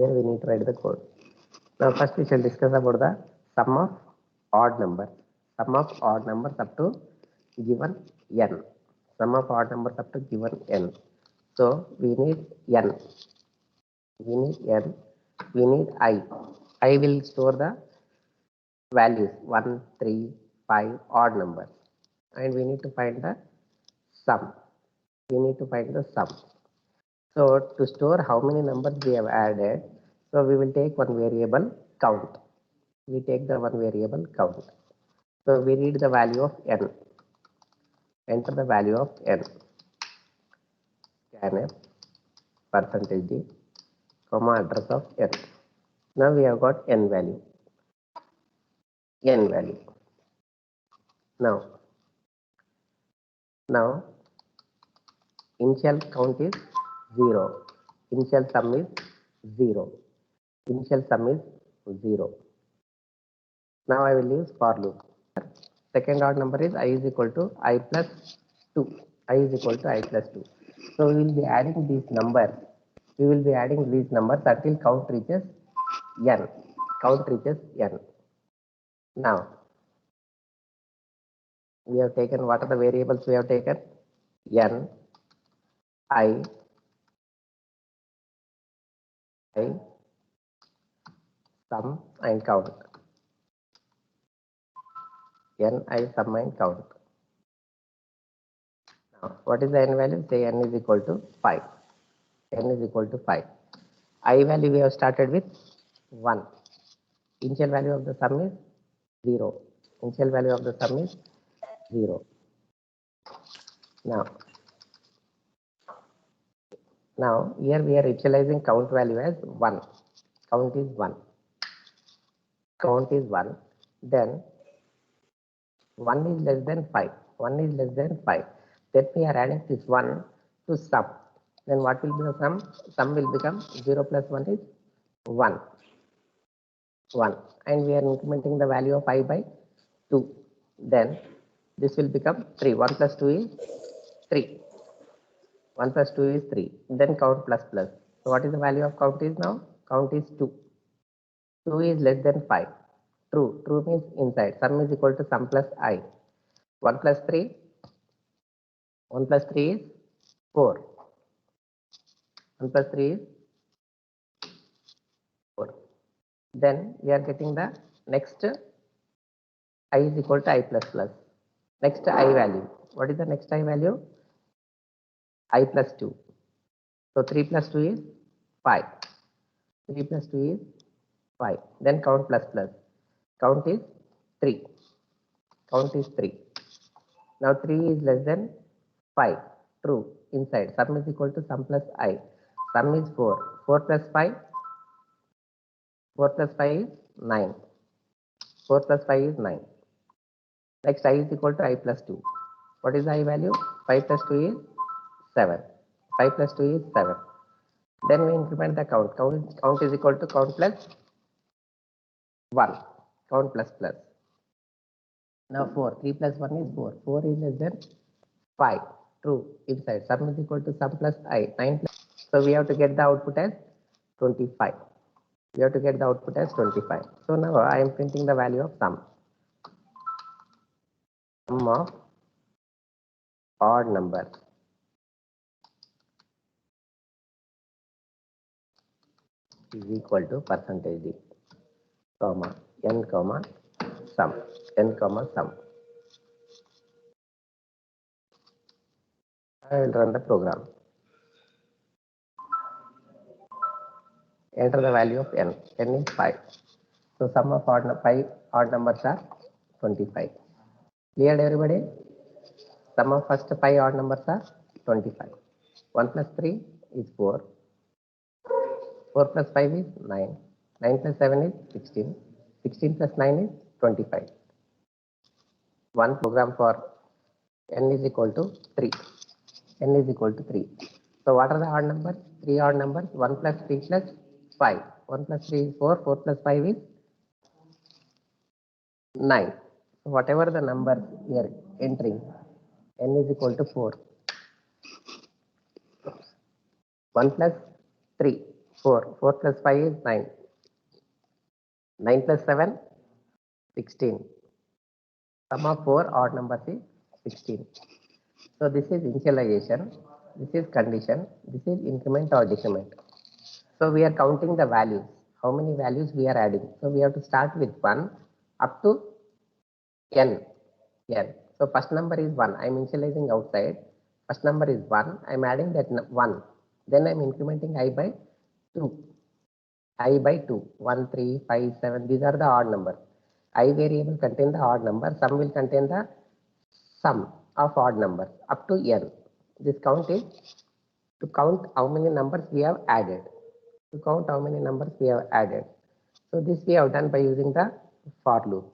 Here we need to write the code. Now first we shall discuss about the sum of odd numbers. Sum of odd numbers up to given n. Sum of odd numbers up to given n. So we need n. We need n. We need I. I will store the values 1, 3, 5 odd numbers, and we need to find the sum. We need to find the sum. So to store how many numbers we have added, so we will take one variable count. We take the one variable count. So we need the value of n. Enter the value of n. Scanf percentage d, comma address of n. Now we have got n value. N value. Now initial count is 0. Initial sum is 0. Initial sum is 0. Now I will use for loop. Second odd number is I is equal to I plus 2. I is equal to I plus 2. So we will be adding these numbers. We will be adding these numbers until count reaches n. Count reaches n. Now we have taken, what are the variables we have taken? N, I, sum and count. N, I, sum and count. Now what is the n value? Say n is equal to 5. N is equal to 5. I value we have started with 1. Initial value of the sum is 0. Initial value of the sum is 0. Now here we are initializing count value as 1. Count is 1. Count is 1. Then 1 is less than 5. 1 is less than 5. Then we are adding this 1 to sum. Then what will be the sum? Sum will become 0 plus 1 is 1. 1. And we are incrementing the value of I by 2. Then this will become 3. 1 plus 2 is 3. 1 plus 2 is 3. Then count plus plus. So what is the value of count is now? Count is 2. 2 is less than 5. True. True means inside. Sum is equal to sum plus I. 1 plus 3. 1 plus 3 is 4. 1 plus 3 is 4. Then we are getting the next I is equal to I plus plus. Next I value. What is the next I value? I plus 2. So 3 plus 2 is 5. 3 plus 2 is 5. Then count plus plus. Count is 3. Count is 3. Now 3 is less than 5. True. Inside. Sum is equal to sum plus I. Sum is 4. 4 plus 5. 4 plus 5 is 9. 4 plus 5 is 9. Next I is equal to I plus 2. What is the I value? 5 plus 2 is 7. 5 plus 2 is 7. Then we increment the count. Count is equal to count plus 1. Count plus plus. Now 4. 3 plus 1 is 4. 4 is less than 5. True. Inside. Sum is equal to sum plus I. 9 plus. So we have to get the output as 25. We have to get the output as 25. So now I am printing the value of sum. Sum of odd numbers is equal to percentage d, comma, n, comma, sum. N, comma, sum. I will run the program. Enter the value of n. N is 5. So sum of 5 odd numbers are 25. Cleared everybody? Sum of first 5 odd numbers are 25. 1 plus 3 is 4. 4 plus 5 is 9. 9 plus 7 is 16. 16 plus 9 is 25. One program for n is equal to 3. N is equal to 3. So what are the odd numbers? 3 odd numbers. 1 plus 3 plus 5. 1 plus 3 is 4. 4 plus 5 is 9. So whatever the number we are entering, n is equal to 4. 1 plus 3. 4. 4 plus 5 is 9. 9 plus 7, 16. Sum of 4 odd numbers is 16. So this is initialization, this is condition, this is increment or decrement. So we are counting the values, how many values we are adding. So we have to start with 1 up to n. So first number is 1, I am initializing outside. First number is 1, I am adding that 1. Then I am incrementing I by 2. I by 2, 1, 3, 5, 7, these are the odd numbers. I variable contain the odd number, sum will contain the sum of odd numbers up to n. This count is to count how many numbers we have added. To count how many numbers we have added. So this we have done by using the for loop,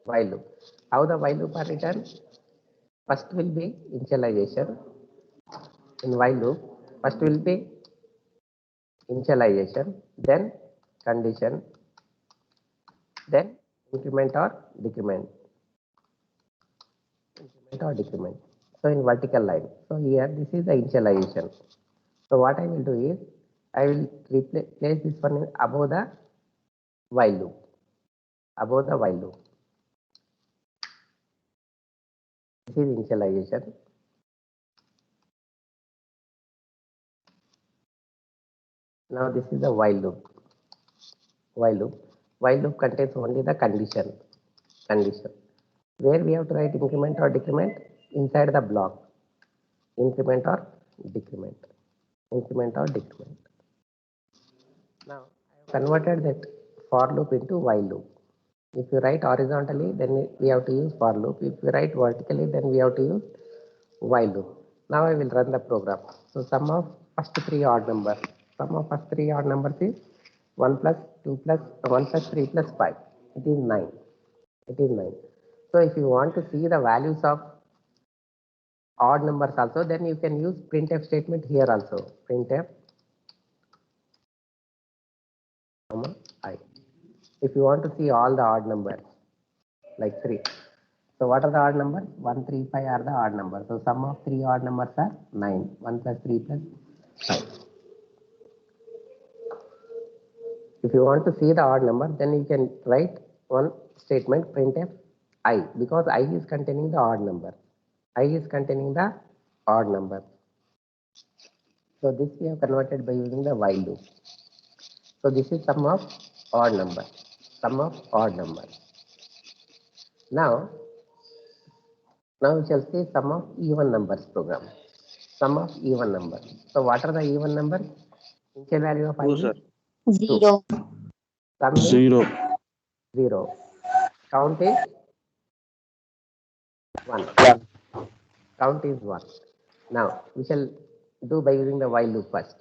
while loop. How the while loop are written? First will be initialization in while loop. First will be initialization, then condition, then increment or decrement. So in vertical line. So here this is the initialization. So what I will do is I will place this one above the while loop. Above the while loop. This is initialization. Now this is the while loop. While loop contains only the condition. Where we have to write increment or decrement? Inside the block. Increment or decrement. Now I have converted that for loop into while loop. If you write horizontally, then we have to use for loop. If you write vertically, then we have to use while loop. Now I will run the program. So sum of first three odd numbers. Sum of first three odd numbers is 1 plus 2 plus 1 plus 3 plus 5. It is 9. So if you want to see the values of odd numbers also, then you can use printf statement here also. Printf I. If you want to see all the odd numbers like 3. So what are the odd numbers? 1, 3, 5 are the odd numbers. So sum of 3 odd numbers are 9. 1 plus 3 plus 5. If you want to see the odd number, then you can write one statement printf I, because I is containing the odd number. So this we have converted by using the while loop. So this is sum of odd number. Now we shall see sum of even numbers program. So what are the even numbers? Initial value of I is 0. 2. Sum is 0. Count is 1. Now we shall do by using the while loop first.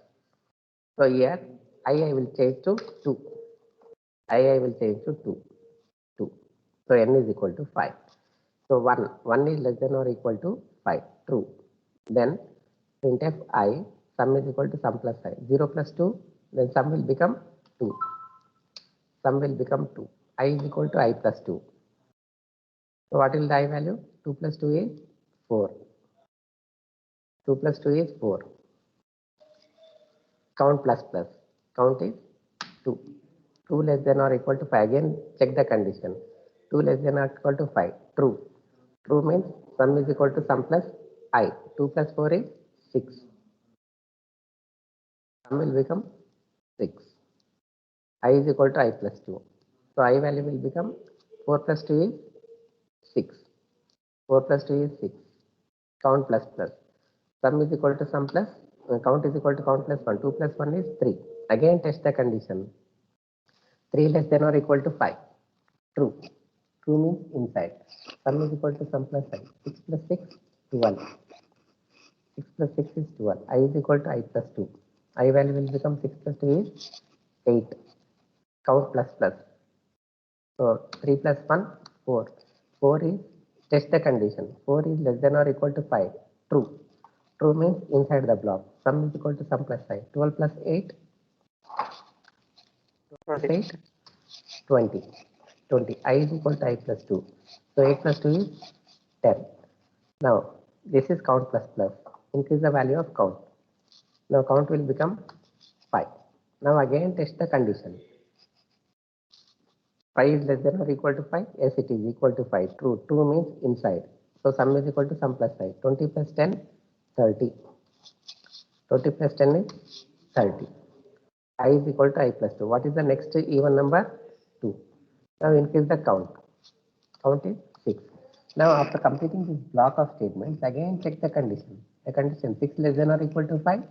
So here I will change to 2. So n is equal to 5. So 1 is less than or equal to 5. True. Then printf I, sum is equal to sum plus I. 0 plus 2, then sum will become 2. I is equal to I plus 2. So what will the I value? 2 plus 2 is 4. Count plus. Count is 2. 2 less than or equal to 5. Again check the condition. 2 less than or equal to 5. True. True means sum is equal to sum plus I. 2 plus 4 is 6. Sum will become 6. I is equal to I plus 2. So I value will become 4 plus 2 is 6. Count plus. Sum is equal to sum plus, count is equal to count plus 1. 2 plus 1 is 3. Again test the condition. 3 less than or equal to 5. True. True means inside. Sum is equal to sum plus I. 6 plus 6, 12. 6 plus 6 is 12. I is equal to I plus 2. I value will become 6 plus 2 is 8. Count plus. So 3 plus 1, 4. 4 is, test the condition. 4 is less than or equal to 5. True. True means inside the block. Sum is equal to sum plus I. 12 plus 8. 20. I is equal to I plus 2. So 8 plus 2 is 10. Now this is count plus. Increase the value of count. Now count will become 5. Now again test the condition. 5 is less than or equal to 5? Yes, it is equal to 5. True. 2 means inside. So sum is equal to sum plus 5. 20 plus 10, 30. 20 plus 10 is 30. I is equal to I plus 2. What is the next even number? 2. Now increase the count. Count is 6. Now after completing this block of statements, again check the condition. The condition 6 less than or equal to 5?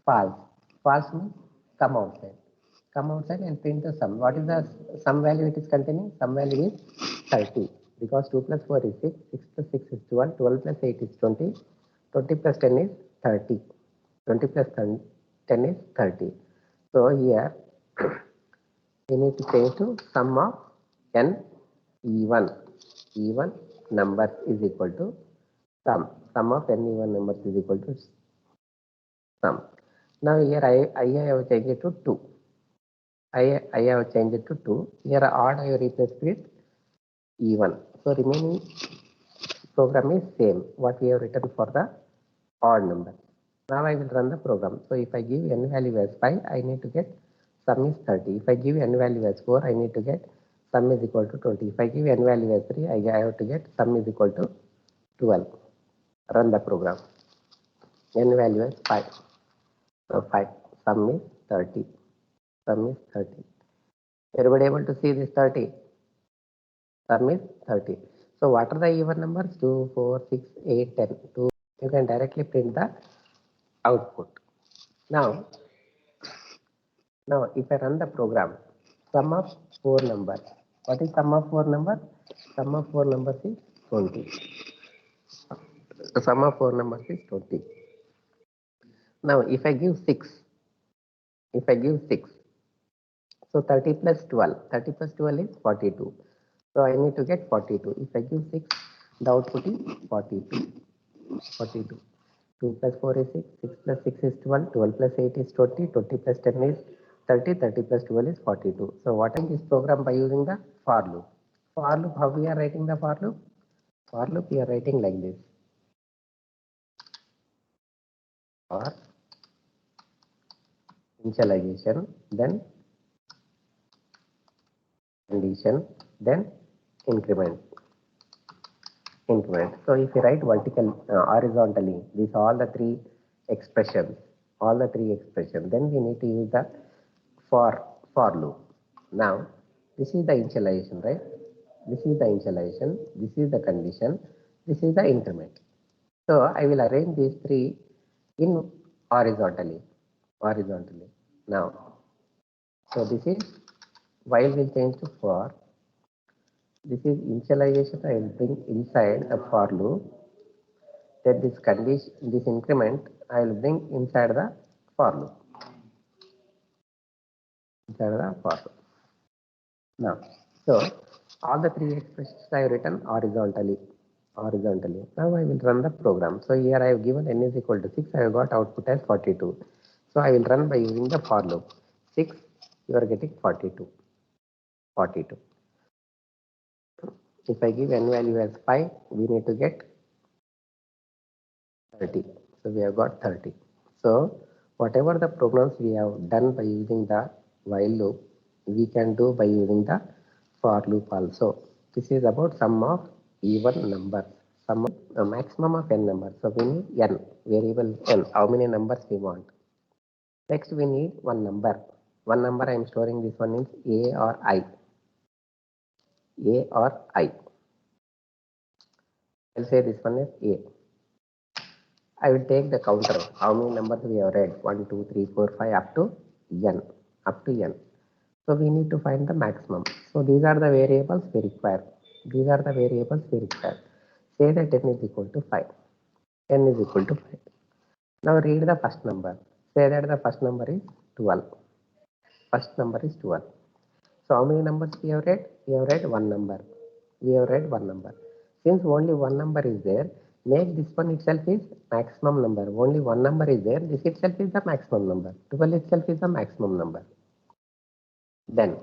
False. False means come outside. Come outside and print the sum. What is the sum value it is containing? Sum value is 30. Because 2 plus 4 is 6. 6 plus 6 is 12. 12 plus 8 is 20. 20 plus 10 is 30. 20 plus 10 is 30. So here we need to change to sum of n even. Even numbers is equal to sum. Sum of n even numbers is equal to sum. Now here I have changed it to 2. I have changed it to 2. Here odd I have replaced with even. So remaining program is same what we have written for the odd number. Now I will run the program. So if I give n value as 5, I need to get sum is 30. If I give n value as 4, I need to get sum is equal to 20. If I give n value as 3, I have to get sum is equal to 12. Run the program. N value is 5. So 5. Sum is 30. Sum is 30. Everybody able to see this 30? Sum is 30. So what are the even numbers? 2, 4, 6, 8, 10. 2. You can directly print the output. Now if I run the program, sum of 4 numbers. What is sum of 4 numbers? Sum of 4 numbers is 20. The sum of 4 numbers is 20. Now if I give 6, so 30 plus 12, 30 plus 12 is 42. So I need to get 42. If I give 6, the output is 42. 42. 2 plus 4 is 6, 6 plus 6 is 12, 12 plus 8 is 20, 20 plus 10 is 30, 30 plus 12 is 42. So what is this program by using the for loop? For loop, how we are writing the for loop? For loop we are writing like this. For initialization, then condition, then increment. So if you write horizontally, these all the three expressions, then we need to use the for loop. Now this is the initialization, right? This is the initialization, this is the condition, this is the increment. So I will arrange these three in horizontally. Now, so this is while will change to for. This is initialization. I will bring inside the for loop. Then this condition, this increment, I will bring inside the for loop. Now, so all the three expressions I have written horizontally. Now I will run the program. So here I have given n is equal to 6. I have got output as 42. So I will run by using the for loop. 6, you are getting 42. If I give n value as 5, we need to get 30. So we have got 30. So whatever the programs we have done by using the while loop, we can do by using the for loop also. This is about sum of even numbers. Sum of a maximum of n numbers. So we need n, variable n, how many numbers we want. Next we need one number. One number I am storing, this one is a or I. I'll say this one is a. I will take the counter. How many numbers we have read? 1, 2, 3, 4, 5 up to n. So we need to find the maximum. So these are the variables we require. Say that n is equal to 5. Now read the first number. Say that the first number is 12. So how many numbers we have read? We have read one number. Since only one number is there, make this one itself is maximum number. Only one number is there. This itself is the maximum number. 12 itself is the maximum number. Then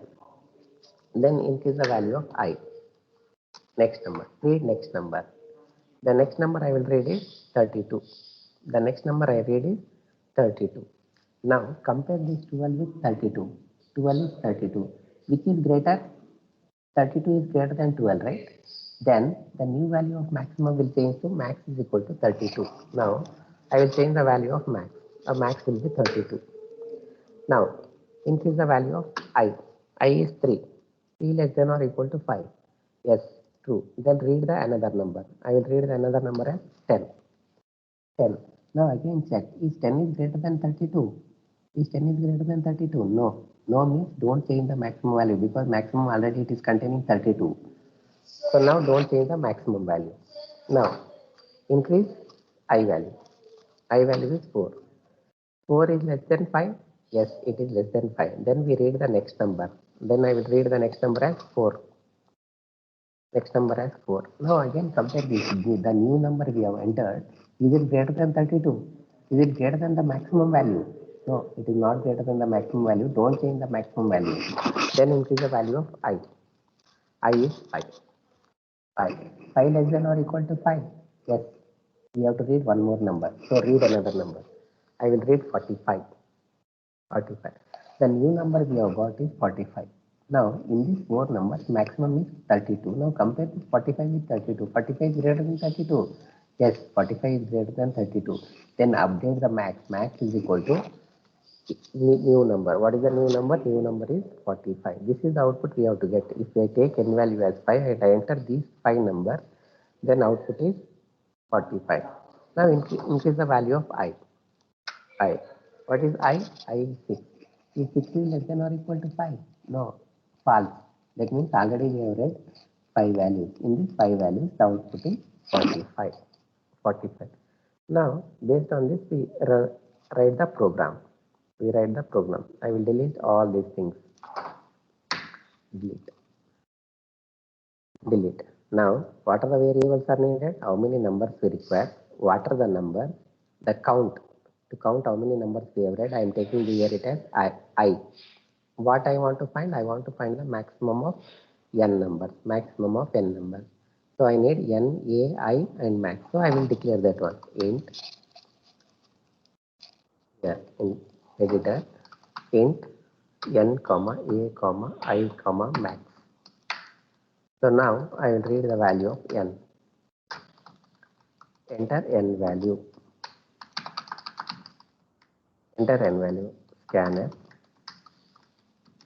increase the value of I. Next number. Read next number. The next number I will read is 32. Now compare this 12 with 32. 12 is 32. Which is greater? 32 is greater than 12, right? Then the new value of maximum will change to max is equal to 32. Now I will change the value of max. Max will be 32. Now increase the value of I. I is 3. 3 less than or equal to 5. Yes, true. Then read the another number. I will read the another number as 10. 10. Now again check. Is 10 is greater than 32? Is 10 is greater than 32? No. No means don't change the maximum value because maximum already it is containing 32. So now don't change the maximum value. Now increase I value. I value is 4. 4 is less than 5. Yes, it is less than 5. Then we read the next number. Then I will read the next number as 4. Next number as 4. Now again compare this. The new number we have entered, is it greater than 32? Is it greater than the maximum value? No, it is not greater than the maximum value. Don't change the maximum value. Then increase the value of I. I is 5. 5. 5 less than or equal to 5? Yes. We have to read one more number. So read another number. I will read 45. 45. The new number we have got is 45. Now, in these four numbers, maximum is 32. Now, compare this 45 with 32. 45 is greater than 32. Yes, 45 is greater than 32. Then update the max. Max is equal to new number. What is the new number? New number is 45. This is the output we have to get. If I take n value as 5 and I enter these 5 numbers, then output is 45. Now, increase the value of I. I. What is I? I is 6. Is 6 is less than or equal to 5? No. False. That means already we have read 5 values. In these 5 values, the output is 45. 45. Now, based on this, we write the program. We write the program. I will delete all these things. Delete. Delete. Now, what are the variables are needed? How many numbers we require? What are the numbers? The count. To count how many numbers we have read, I am taking here it as I. What I want to find? I want to find the maximum of n numbers. Maximum of n numbers. So I need n, a, I and max. So I will declare that one. Int. Yeah, in editor. Int n, comma, a, comma, I, comma, max. So now I will read the value of n. Enter n value. Enter n value. Scanner.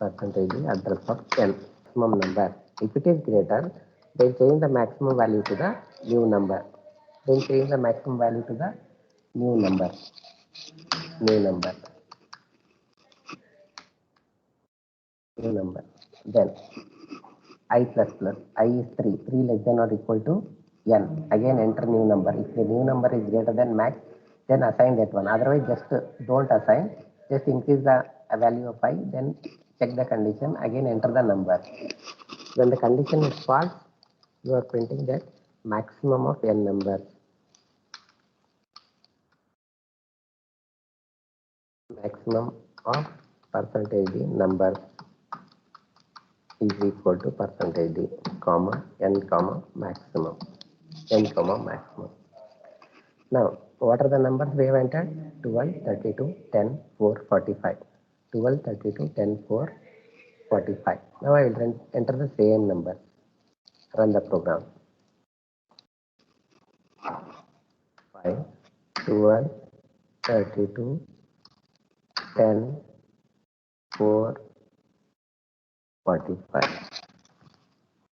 Percentage address of n. Maximum number. If it is greater, then change the maximum value to the new number. Then change the maximum value to the new number. New number. New number. Then I plus plus. I is 3. 3 less than or equal to n. Again enter new number. If the new number is greater than max, then assign that one. Otherwise, just don't assign. Just increase the value of I. Then check the condition. Again enter the number. When the condition is false, you are printing that maximum of n numbers. Maximum of percentage number is equal to percentage comma n comma maximum. N comma maximum. Now, what are the numbers we have entered? 12, 32, 10, 4, 45. 12, 32, 10, 4, 45. Now I will enter the same number. Run the program. 5, 12, 32, 10, 4, 45.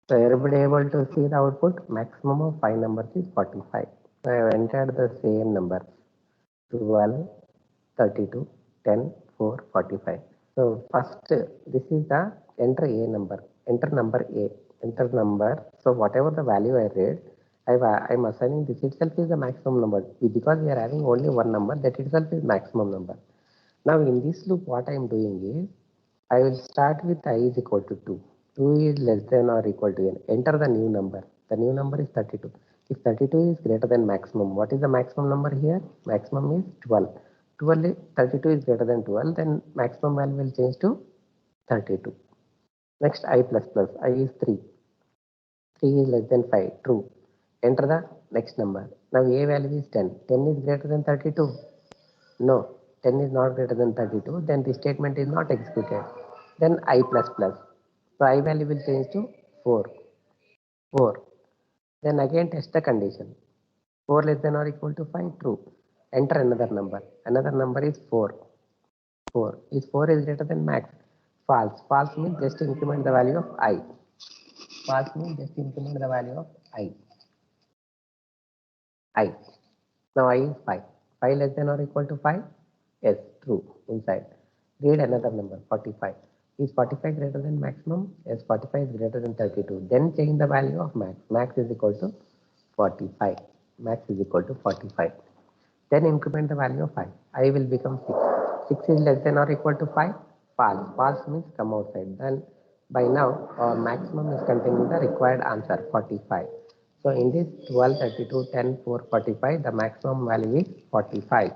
So everybody able to see the output? Maximum of 5 numbers is 45. So I have entered the same numbers. 12, 32, 10, 4, 45. So first, this is the enter A number. Enter number A. Enter number. So whatever the value I read, I'm assigning this itself is the maximum number. Because we are having only one number, that itself is maximum number. Now in this loop, what I am doing is, I will start with I is equal to 2. 2 is less than or equal to n. Enter the new number. The new number is 32. If 32 is greater than maximum, what is the maximum number here? Maximum is 12. 32 is greater than 12, then maximum value will change to 32. Next, I plus plus. I is 3. 3 is less than 5. True. Enter the next number. Now A value is 10. 10 is greater than 32. No. 10 is not greater than 32, then the statement is not executed. Then I plus plus. So I value will change to 4. 4. Then again test the condition. 4 less than or equal to 5, true. Enter another number. Another number is 4. 4. Is 4 is greater than max? False. False means just increment the value of I. False means just increment the value of I. I. Now I is 5. 5 less than or equal to 5? Yes, true. Inside. Read another number, 45. Is 45 greater than maximum? Yes, 45 is greater than 32. Then change the value of max. Max is equal to 45. Max is equal to 45. Then increment the value of I. I will become 6. 6 is less than or equal to 5? False. False means come outside. Then by now our maximum is containing the required answer, 45. So in this 12, 32, 10, 4, 45, the maximum value is 45.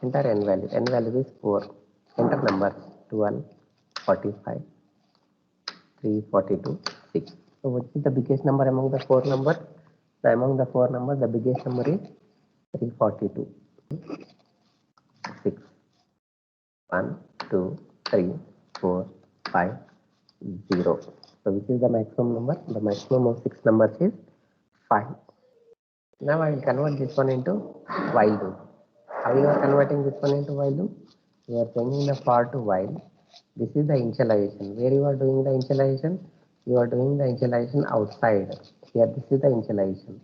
Enter n value. N value is 4. Enter numbers 12, 45, 3, 42, 6. So what is the biggest number among the 4 numbers? So among the 4 numbers, the biggest number is 342. 6. 1, 2, 3, 4, 5, 0. So which is the maximum number? The maximum of 6 numbers is 5. Now I will convert this one into while loop. How you are converting this one into while loop? You are changing the for to while. This is the initialization. Where you are doing the initialization? You are doing the initialization outside. Here this is the initialization.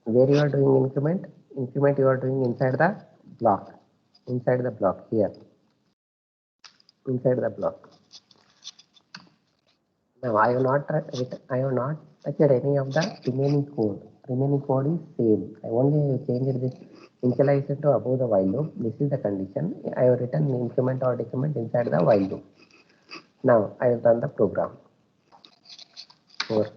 Where you are doing increment? Increment you are doing inside the block. Inside the block here. Inside the block. Now I have not touched any of the remaining code. Remaining code is same. I only changed this initialization to above the while loop. This is the condition. I have written increment or decrement inside the while loop. Now I have done the program. 4.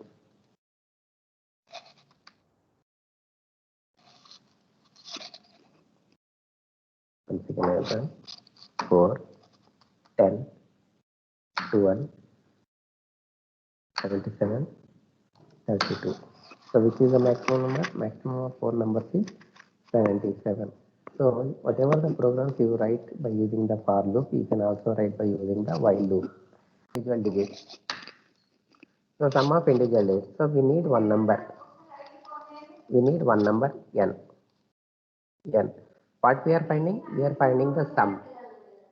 Once again I have done 4, 10, 12, 77, 32. So which is the maximum number? Maximum of 4 numbers is 77. So whatever the programs you write by using the for loop, you can also write by using the while loop. Individual digits. So sum of individual digits. So we need one number. We need one number n. N. What we are finding? We are finding the sum.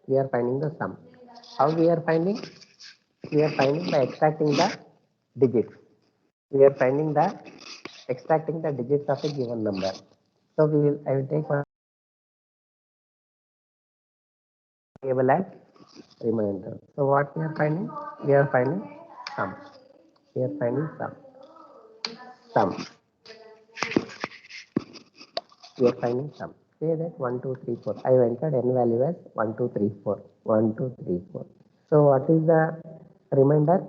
We are finding the sum. How we are finding? We are finding by extracting the digits. We are finding the extracting the digits of a given number. So I will take one variable as remainder. So what we are finding? We are finding sum. We are finding sum. Sum. We are finding sum. Say that 1, 2, 3, 4. I have entered n value as 1, 2, 3, 4. 1, 2, 3, 4. So what is the remainder?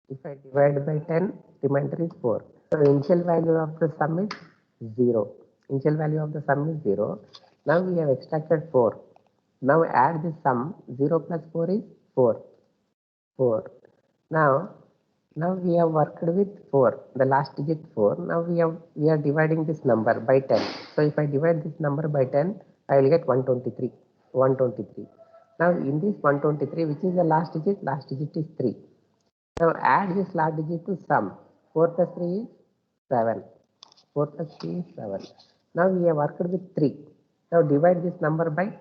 If I divide by 10, remainder is 4. So initial value of the sum is 0. Initial value of the sum is 0. Now we have extracted 4. Now add this sum. 0 plus 4 is 4. 4. Now we have worked with 4. The last digit 4. Now we are dividing this number by 10. So if I divide this number by 10, I will get 123. 123. Now in this 123, which is the last digit? Last digit is 3. Now add this last digit to sum. 4 plus 3 is 7. 4 plus 3 is 7. Now we have worked with 3. Now divide this number by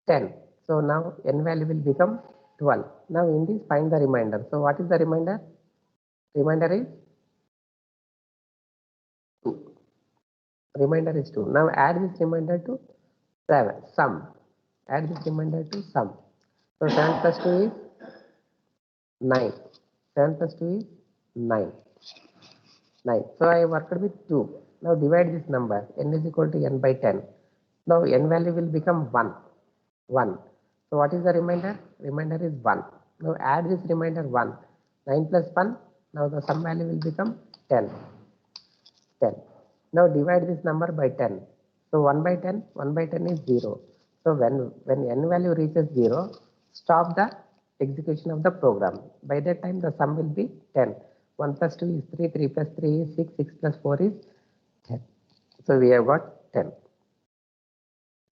10. So now n value will become 12. Now in this find the remainder. So what is the remainder? Remainder is 2. Remainder is 2. Now add this remainder to 7. Sum. Add this remainder to sum. So 7 plus 2 is 9. 7 plus 2 is 9. 9. So I worked with 2. Now divide this number. N is equal to n by 10. Now n value will become 1. 1. So what is the remainder? Remainder is 1. Now add this remainder 1. 9 plus 1. Now the sum value will become 10. 10. Now divide this number by 10. So 1 by 10. 1 by 10 is 0. So when n value reaches 0, stop the execution of the program. By that time the sum will be 10. 1 plus 2 is 3, 3 plus 3 is 6, 6 plus 4 is 10. So we have got 10.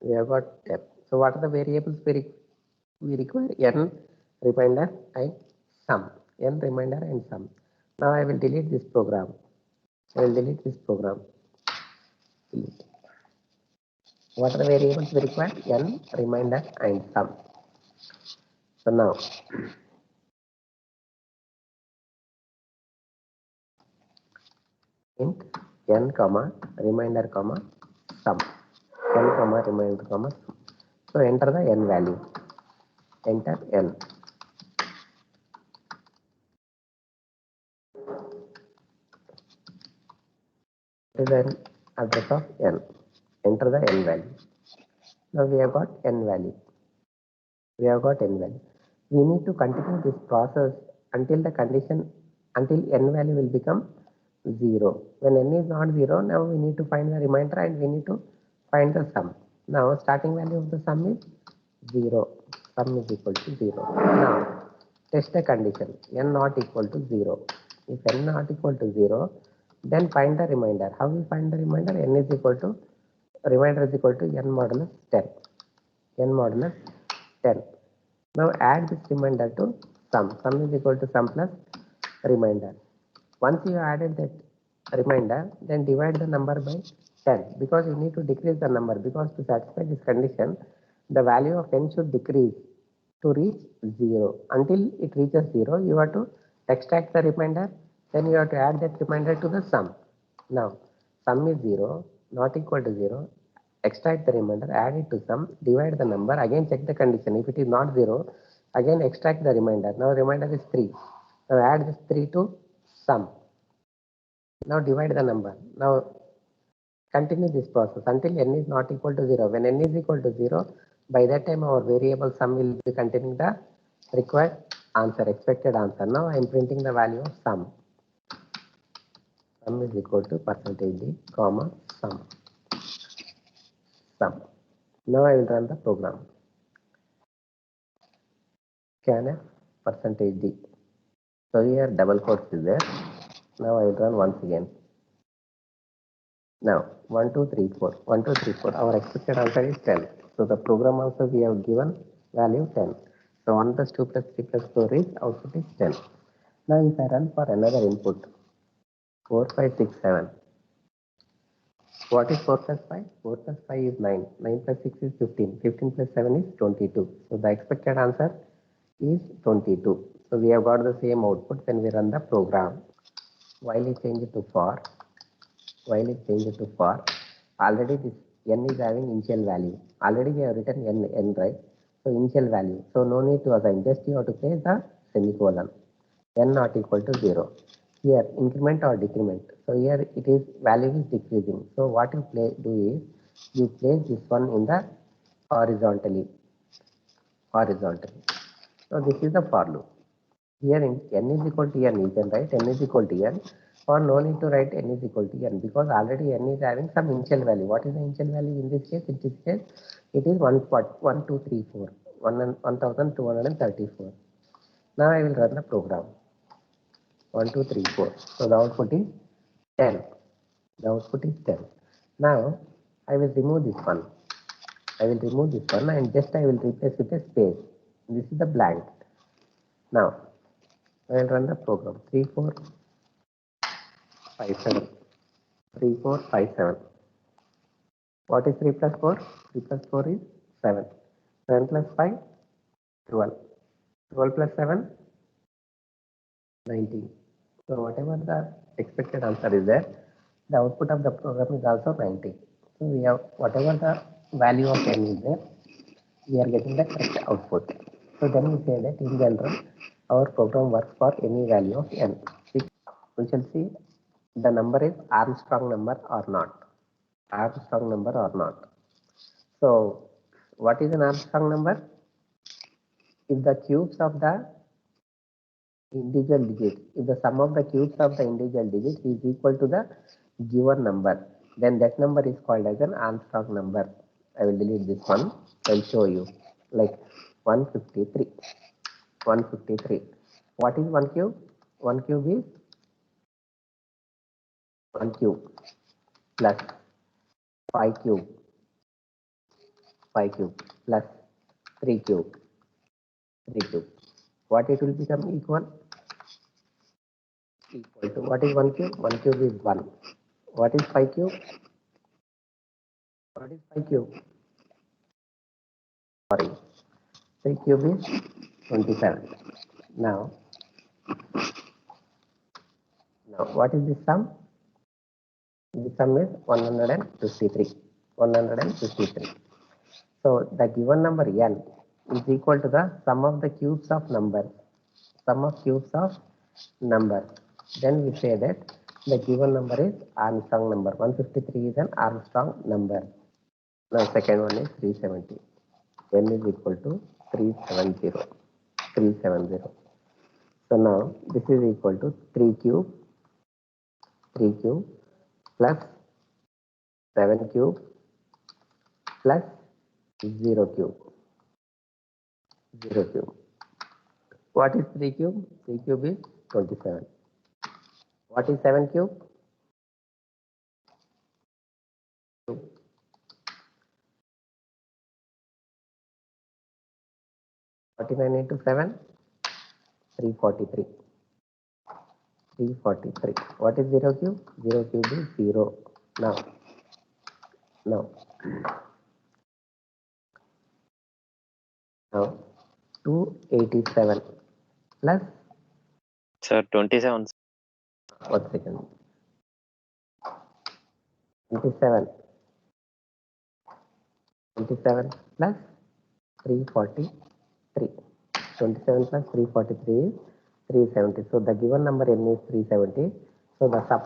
We have got 10. So what are the variables we require? N, remainder and sum. N, remainder and sum. Now I will delete this program. I will delete this program. Delete. What are the variables we require? N, remainder and sum. So now int n comma remainder comma sum. N comma remainder comma sum. So enter the n value. Enter n. Is the address of n. Enter the n value. Now we have got n value. We have got n value. We need to continue this process until the condition, until n value will become 0. When n is not 0, now we need to find the remainder and we need to find the sum. Now starting value of the sum is 0. Sum is equal to 0. Now test the condition, n not equal to 0. If n not equal to 0, then find the remainder. How we find the remainder? N is equal to, remainder is equal to n modulus 10. N modulus 10. Now add this remainder to sum. Sum is equal to sum plus remainder. Once you added that remainder, then divide the number by 10, because you need to decrease the number, because to satisfy this condition, the value of n should decrease to reach 0. Until it reaches 0, you have to extract the remainder, then you have to add that remainder to the sum. Now, sum is 0, not equal to 0, extract the remainder, add it to sum, divide the number, again check the condition. If it is not 0, again extract the remainder. Now remainder is 3. Now add this 3 to sum. Now divide the number. Now continue this process until n is not equal to 0. When n is equal to 0, by that time our variable sum will be containing the required answer, expected answer. Now I am printing the value of sum. Sum is equal to percentage d, comma, sum. Sum. Now I will run the program. Scanf percentage d. So here double quotes is there. Now I will run once again. Now 1, 2, 3, 4. 1, 2, 3, 4. Our expected answer is 10. So the program also we have given value 10. So 1 plus 2 plus 3 plus 4 is output is 10. Now if I run for another input 4, 5, 6, 7. What is 4 plus 5? 4 plus 5 is 9. 9 plus 6 is 15. 15 plus 7 is 22. So the expected answer is 22. So we have got the same output when we run the program. While it changes to for, while it changes to for, already this n is having initial value. Already we have written n, right? So initial value. So no need to assign. Just you have to place the semicolon. N not equal to 0. Here increment or decrement. So here it is value is decreasing. So what you do is you place this one in the horizontally. So this is the for loop. Here n is equal to n, you can write n is equal to n, or no need to write n is equal to n, because already n is having some initial value. What is the initial value in this case? In this case, it is 1234. Now I will run the program. 1, 2, 3, 4. So the output is 10. The output is 10. Now I will remove this one. And just I will replace with a space. This is the blank. Now I will run the program. 3, 4, 5, 7. 3, 4, 5, 7. What is 3 plus 4? 3 plus 4 is 7. 7 plus 5, 12. 12 plus 7, 19. So whatever the expected answer is there, the output of the program is also 90. So we have whatever the value of n is there, we are getting the correct output. So then we say that in general, our program works for any value of n. We shall see the number is Armstrong number or not. Armstrong number or not. So what is an Armstrong number? If the cubes of the individual digits, if the sum of the cubes of the individual digits is equal to the given number, then that number is called as an Armstrong number. I will delete this one. I'll show you. Like 153. 153. What is 1 cube? 1 cube is 1 cube plus 5 cube, 5 cube plus 3 cube, 3 cube. What it will become equal? Equal to, what is 1 cube? 1 cube is 1. What is 5 cube? What is 5 cube? Sorry, 3 cube is 27. Now what is the sum? The sum is 153. 153. So the given number n is equal to the sum of the cubes of numbers. Sum of cubes of numbers. Then we say that the given number is Armstrong number. 153 is an Armstrong number. Now second one is 370. N is equal to 370. 370. So now this is equal to 3 cube plus 7 cube plus 0 cube. 0 cube. What is 3 cube? 3 cube is 27. What is 7 cube? 49 into 7? 343. 343. What is 0 cube? 0 cube is 0. Now 287 plus. Sir, 27. 1 second. 27 plus 343. 27 plus 343 is 370. So the given number n is 370. So the sum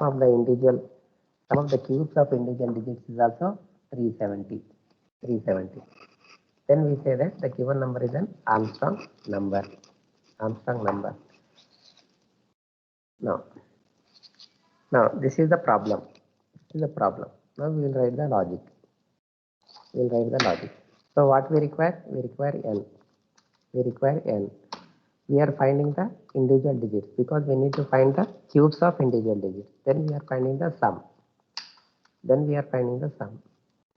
of the cubes of individual digits is also 370. 370. Then we say that the given number is an Armstrong number. Armstrong number. Now this is the problem. This is the problem. Now we will write the logic. So what we require? We require n. We are finding the individual digits because we need to find the cubes of individual digits. Then we are finding the sum.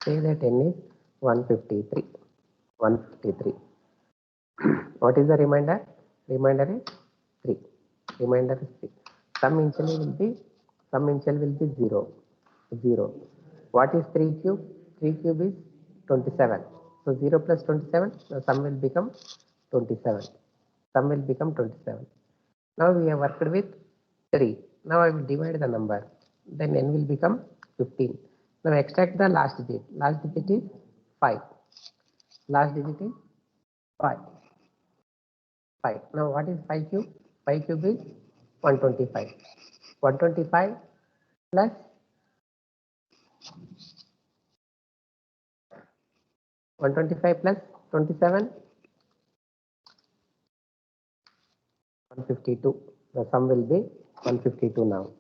Say that n is 153. 153. What is the remainder? Remainder is 3. Sum initially will be 0. What is 3 cube? 3 cube is 27. So 0 plus 27, the sum will become 27. Now we have worked with 3. Now I will divide the number. Then n will become 15. Now extract the last digit. Last digit is 5. Now what is 5 cube? 5 cube is 125. 125 plus 27, 152. The sum will be 152 now.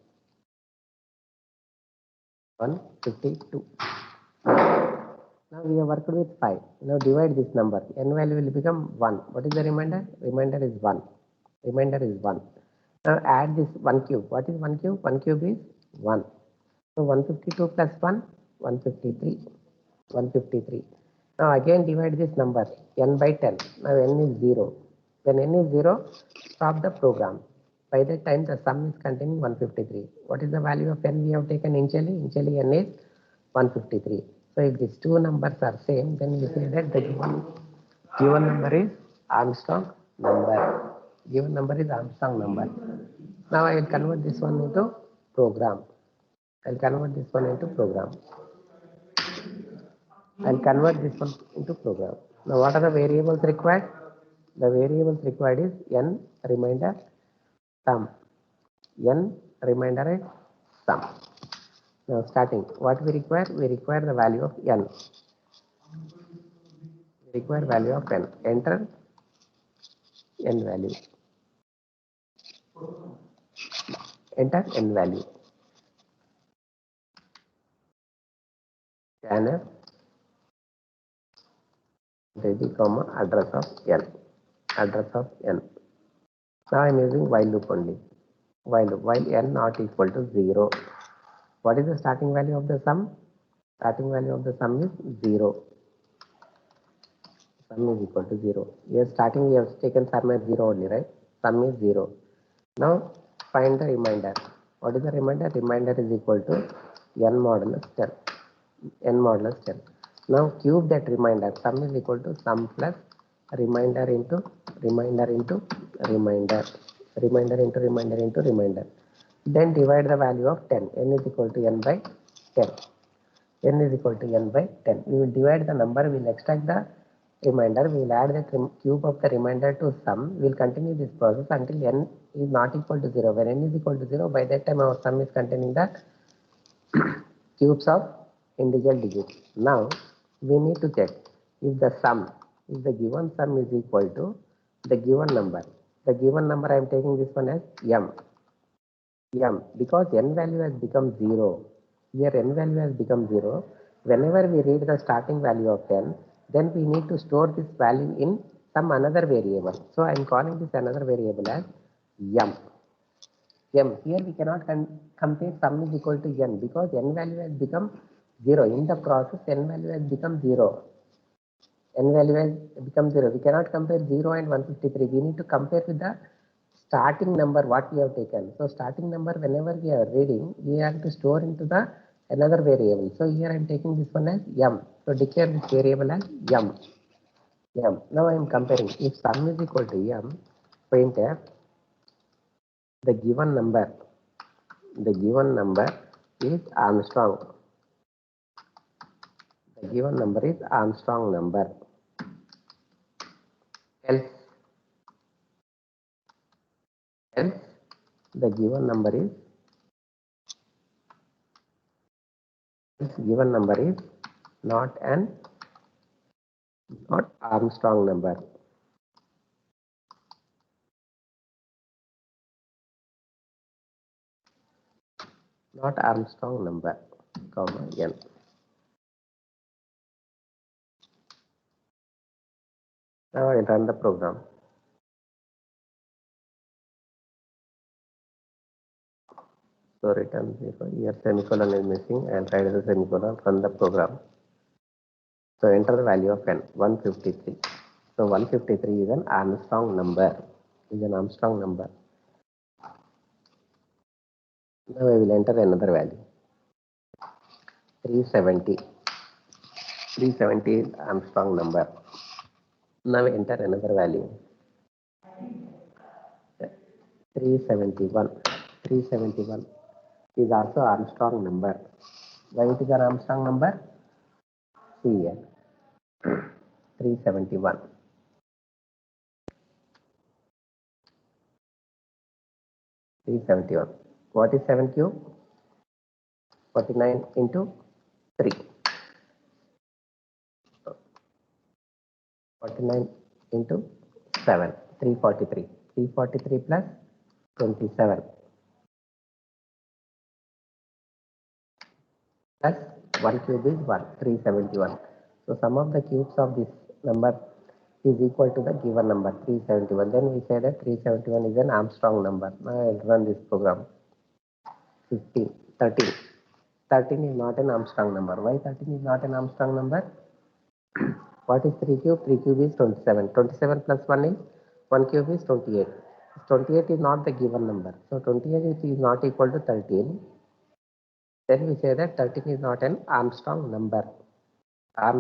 152. Now we have worked with 5. Now divide this number. N value will become 1. What is the remainder? Remainder is 1. Now add this 1 cube. What is 1 cube? 1 cube is 1. So 152 plus 1, 153. Now again divide this number, n by 10. Now n is 0. When n is 0, stop the program. By that time the sum is containing 153. What is the value of n we have taken initially? Initially n is 153. So if these two numbers are same, then we say that the given number is Armstrong number. Now I will convert this one into program. Now what are the variables required? The variables required is n, remainder, sum. Now starting, what we require? We require the value of n. Enter n value. Scanner ready, address of n. Now I am using while loop only. While n not equal to 0. What is the starting value of the sum? Starting value of the sum is 0. Sum is equal to 0. Here starting we have taken sum as 0 only, right? Sum is 0. Now find the remainder. What is the remainder? Remainder is equal to n modulus 10. N modulus 10. Now cube that remainder. Sum is equal to sum plus remainder into remainder into remainder. Remainder into remainder into remainder. Then divide the value of 10. N is equal to n by 10. N is equal to n by 10. We will divide the number, we will extract the remainder, we will add the cube of the remainder to sum. We will continue this process until n is not equal to 0. When n is equal to 0, by that time our sum is containing the cubes of individual digits. Now we need to check if the sum, if the given sum is equal to the given number. The given number I am taking this one as m. Because n value has become 0. Here n value has become 0. Whenever we read the starting value of 10, then we need to store this value in some another variable. So I am calling this another variable as m. Here we cannot compare sum is equal to n because n value has become 0. In the process, n value has become 0. N value has become 0. We cannot compare 0 and 153. We need to compare with the starting number what we have taken. So starting number whenever we are reading, we have to store into the another variable. So here I am taking this one as m. So declare this variable as m. Now I am comparing. If sum is equal to m, printf the given number is Armstrong. The given number is Armstrong number. Else the given number is not Armstrong number. Not Armstrong number, comma n. Now I run the program. So return 0. Here semicolon is missing. I'll write the semicolon, run the program. So enter the value of n, 153. So 153 is an Armstrong number. Now I will enter another value. 370. 370 is Armstrong number. Now enter another value. 371. 371 is also Armstrong number. Why it is an Armstrong number? See here. 371. 371. What is 7 cube? 49 into 3. 49 into 7. 343. 343 plus 27. Plus 1 cube is 1. 371. So sum of the cubes of this number is equal to the given number 371. Then we say that 371 is an Armstrong number. Now I will run this program. 15, 13. 13 is not an Armstrong number. Why 13 is not an Armstrong number? What is 3 cube? 3 cube is 27. 27 plus 1 is 1 cube is 28. 28 is not the given number. So 28 is not equal to 13. Then we say that 13 is not an Armstrong number.